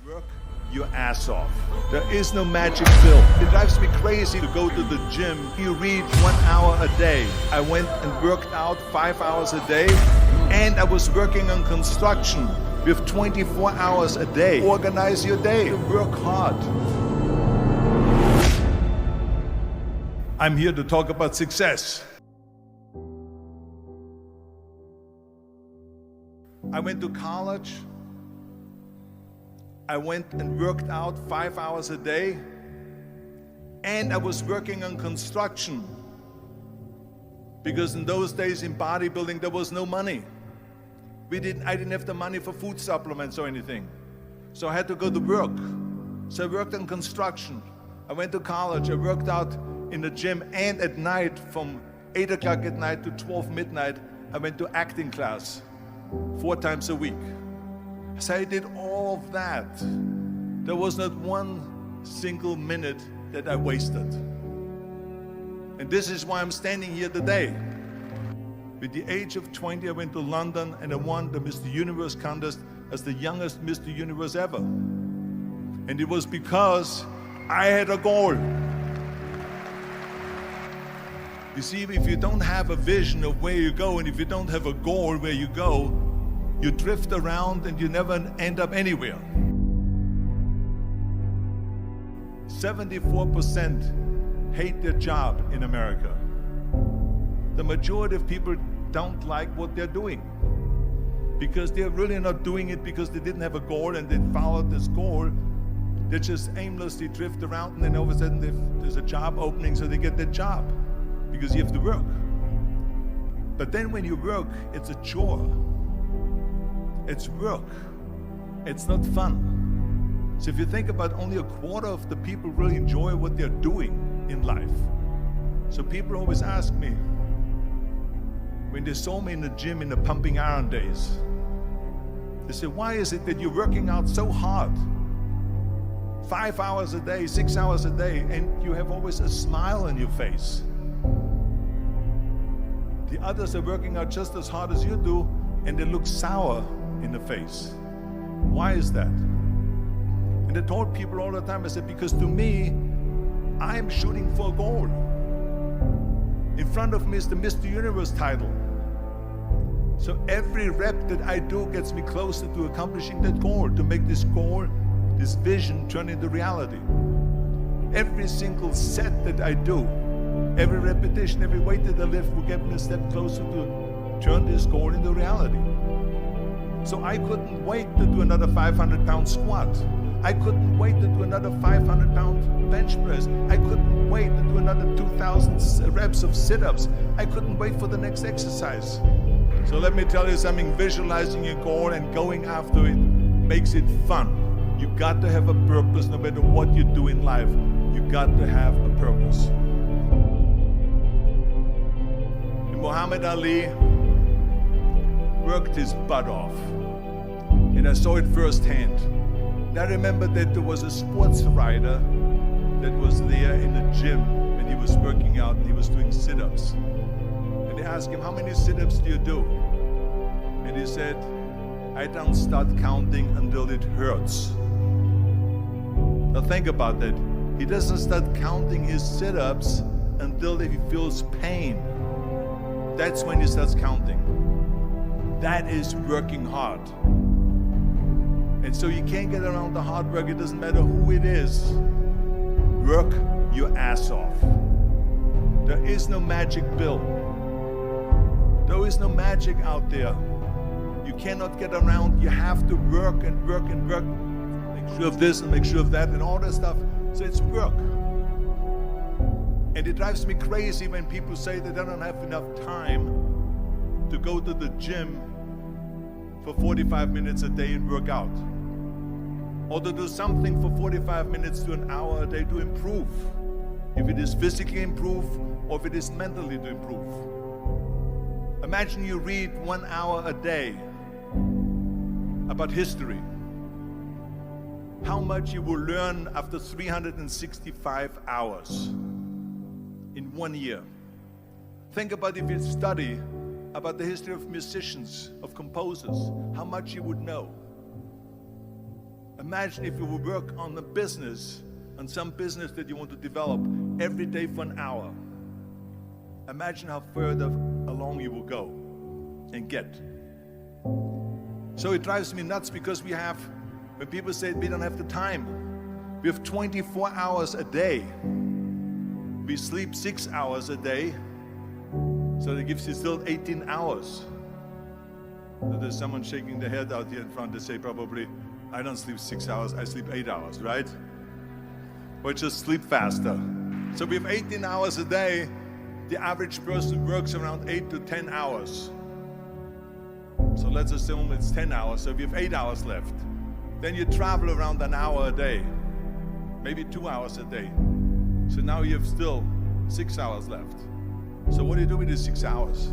Work your ass off. There is no magic pill. It drives me crazy to go to the gym. You read 1 hour a day. I went and worked out 5 hours a day, and I was working on construction with 24 hours a day. Organize your day. Work hard. I'm here to talk about success. I went to college. I went and worked out 5 hours a day, and I was working on construction because in those days in bodybuilding there was no money. I didn't have the money for food supplements or anything, so I had to go to work. So I worked on construction. I went to college. I worked out in the gym, and at night from 8 o'clock at night to 12 midnight I went to acting class 4 times a week. So I did all of that. There was not one single minute that I wasted. And this is why I'm standing here today. With the age of 20, I went to London and I won the Mr. Universe contest as the youngest Mr. Universe ever. And it was because I had a goal. You see, if you don't have a vision of where you go, and if you don't have a goal where you go, you drift around and you never end up anywhere. 74% hate their job in America. The majority of people don't like what they're doing because they're really not doing it because they didn't have a goal and they followed this goal. They just aimlessly drift around, and then all of a sudden there's a job opening, so they get that job because you have to work. But then when you work, it's a chore. It's work. It's not fun. So if you think about, only a quarter of the people really enjoy what they're doing in life. So people always ask me, when they saw me in the gym in the pumping iron days, they say, why is it that you're working out so hard? 5 hours a day, 6 hours a day, and you have always a smile on your face. The others are working out just as hard as you do, and they look sour in the face. Why is that? And I told people all the time, I said, because to me, I'm shooting for a goal. In front of me is the Mr. Universe title. So every rep that I do gets me closer to accomplishing that goal, to make this goal, this vision, turn into reality. Every single set that I do, every repetition, every weight that I lift will get me a step closer to turn this goal into reality. So I couldn't wait to do another 500-pound squat. I couldn't wait to do another 500-pound bench press. I couldn't wait to do another 2,000 reps of sit-ups. I couldn't wait for the next exercise. So let me tell you something, visualizing your goal and going after it makes it fun. You got to have a purpose no matter what you do in life. You got to have a purpose. And Muhammad Ali worked his butt off, and I saw it firsthand. And I remember that there was a sports writer that was there in the gym and he was working out and he was doing sit-ups. And they asked him, how many sit-ups do you do? And he said, I don't start counting until it hurts. Now think about that. He doesn't start counting his sit-ups until he feels pain. That's when he starts counting. That is working hard. And so you can't get around the hard work. It doesn't matter who it is. Work your ass off. There is no magic pill. There is no magic out there. You cannot get around. You have to work and work and work. Make sure of this and make sure of that and all that stuff. So it's work. And it drives me crazy when people say that they don't have enough time to go to the gym for 45 minutes a day and work out. Or to do something for 45 minutes to an hour a day to improve. If it is physically improve or if it is mentally to improve. Imagine you read 1 hour a day about history. How much you will learn after 365 hours in 1 year. Think about if you study about the history of musicians, of composers, how much you would know. Imagine if you would work on a business, on some business that you want to develop every day for an hour. Imagine how further along you will go and get. So it drives me nuts because when people say we don't have the time, we have 24 hours a day. We sleep 6 hours a day, so that gives you still 18 hours. So there's someone shaking their head out here in front. They say probably, I don't sleep 6 hours, I sleep 8 hours, right? Or just sleep faster. So we have 18 hours a day. The average person works around 8 to 10 hours. So let's assume it's 10 hours, so we have 8 hours left. Then you travel around an hour a day, maybe 2 hours a day. So now you have still 6 hours left. So what do you do with these 6 hours?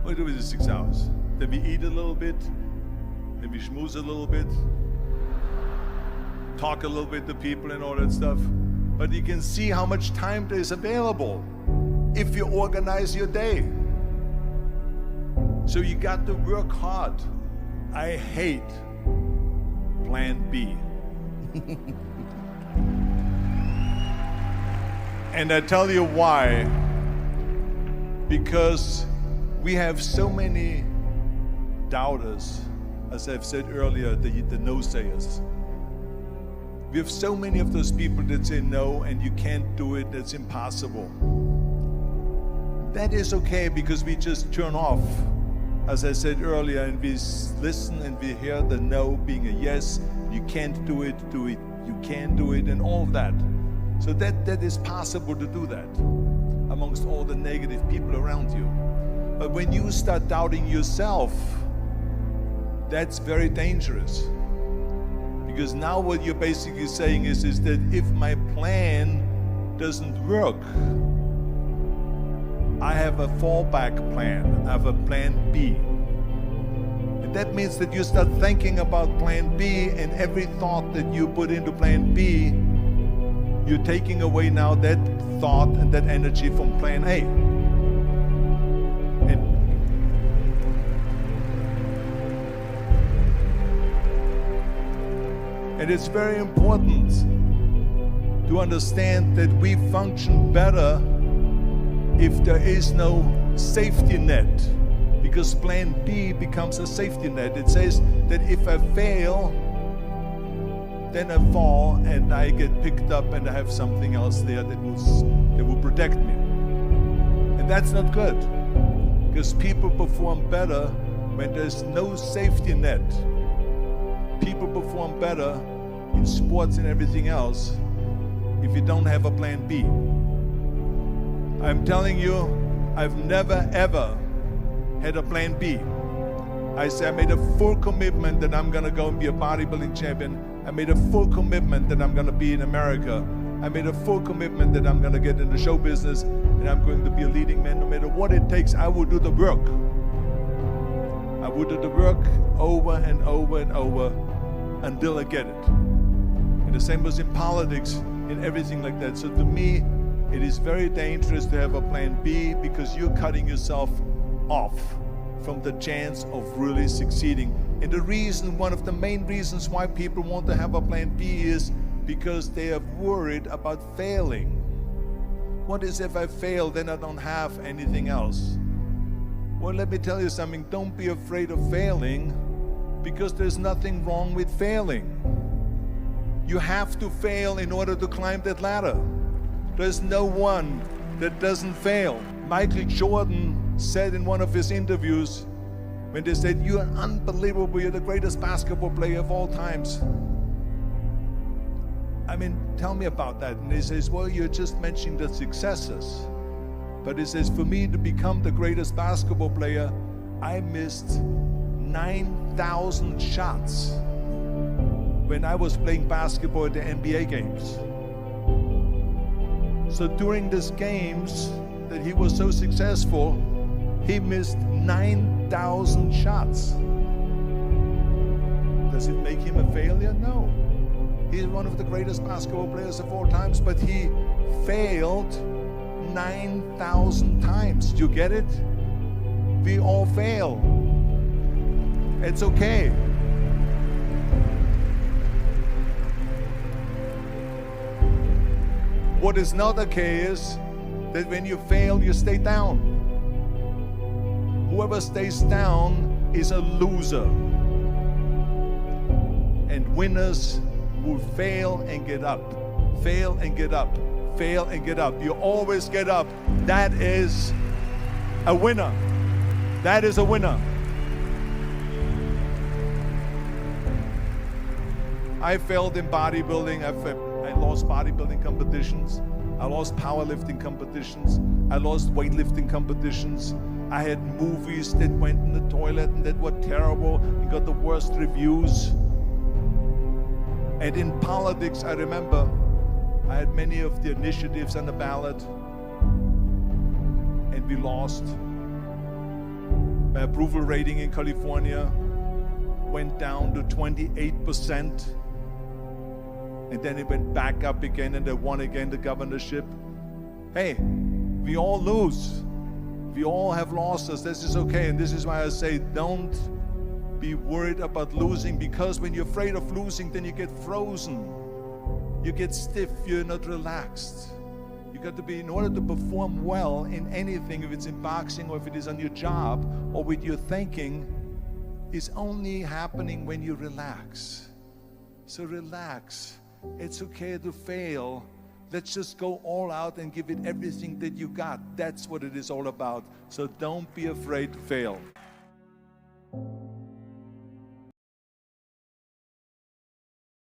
What do you do with these 6 hours? Then we eat a little bit, then we schmooze a little bit, talk a little bit to people and all that stuff. But you can see how much time there is available if you organize your day. So you got to work hard. I hate plan B. And I tell you why. Because we have so many doubters, as I've said earlier, the no-sayers. We have so many of those people that say no and you can't do it, that's impossible. That is okay because we just turn off, as I said earlier, and we listen and we hear the no being a yes. You can't do it, you can do it, and all of that. So that is possible to do that amongst all the negative people around you. But when you start doubting yourself, that's very dangerous. Because now what you're basically saying is that if my plan doesn't work, I have a fallback plan, I have a plan B. And that means that you start thinking about plan B, and every thought that you put into plan B, you're taking away now that thought and that energy from plan A. And it's very important to understand that we function better if there is no safety net, because plan B becomes a safety net. It says that if I fail, then I fall and I get picked up and I have something else there that will protect me. And that's not good, because people perform better when there's no safety net. People perform better in sports and everything else if you don't have a plan B. I'm telling you, I've never ever had a plan B. I made a full commitment that I'm gonna go and be a bodybuilding champion. I made a full commitment that I'm gonna be in America. I made a full commitment that I'm gonna get in the show business and I'm going to be a leading man. No matter what it takes, I will do the work. I will do the work over and over and over until I get it. And the same was in politics and everything like that. So to me, it is very dangerous to have a plan B, because you're cutting yourself off from the chance of really succeeding. And the reason, one of the main reasons why people want to have a plan B is because they are worried about failing. What is if I fail, then I don't have anything else? Well, let me tell you something, don't be afraid of failing, because there's nothing wrong with failing. You have to fail in order to climb that ladder. There's no one that doesn't fail. Michael Jordan said in one of his interviews, when they said, "You're unbelievable, you're the greatest basketball player of all times." I mean, tell me about that. And he says, well, you're just mentioning the successes. But he says, for me to become the greatest basketball player, I missed 9,000 shots when I was playing basketball at the NBA games. So during these games that he was so successful, he missed 9,000 shots. Does it make him a failure? No. He's one of the greatest basketball players of all times, but he failed 9,000 times. Do you get it? We all fail. It's okay. What is not okay is that when you fail, you stay down. Whoever stays down is a loser. And winners will fail and get up, fail and get up, fail and get up. You always get up. That is a winner. That is a winner. I failed in bodybuilding. I lost bodybuilding competitions. I lost powerlifting competitions. I lost weightlifting competitions. I had movies that went in the toilet and that were terrible and got the worst reviews. And in politics, I remember I had many of the initiatives on the ballot, and we lost. My approval rating in California went down to 28%, and then it went back up again, and I won again the governorship. Hey, we all lose. We all have losses. This is okay, and this is why I say don't be worried about losing, because when you're afraid of losing, then you get frozen. You get stiff, you're not relaxed. You got to be, in order to perform well in anything, if it's in boxing or if it is on your job or with your thinking, is only happening when you relax. So relax. It's okay to fail. Let's just go all out and give it everything that you got. That's what it is all about. So don't be afraid to fail.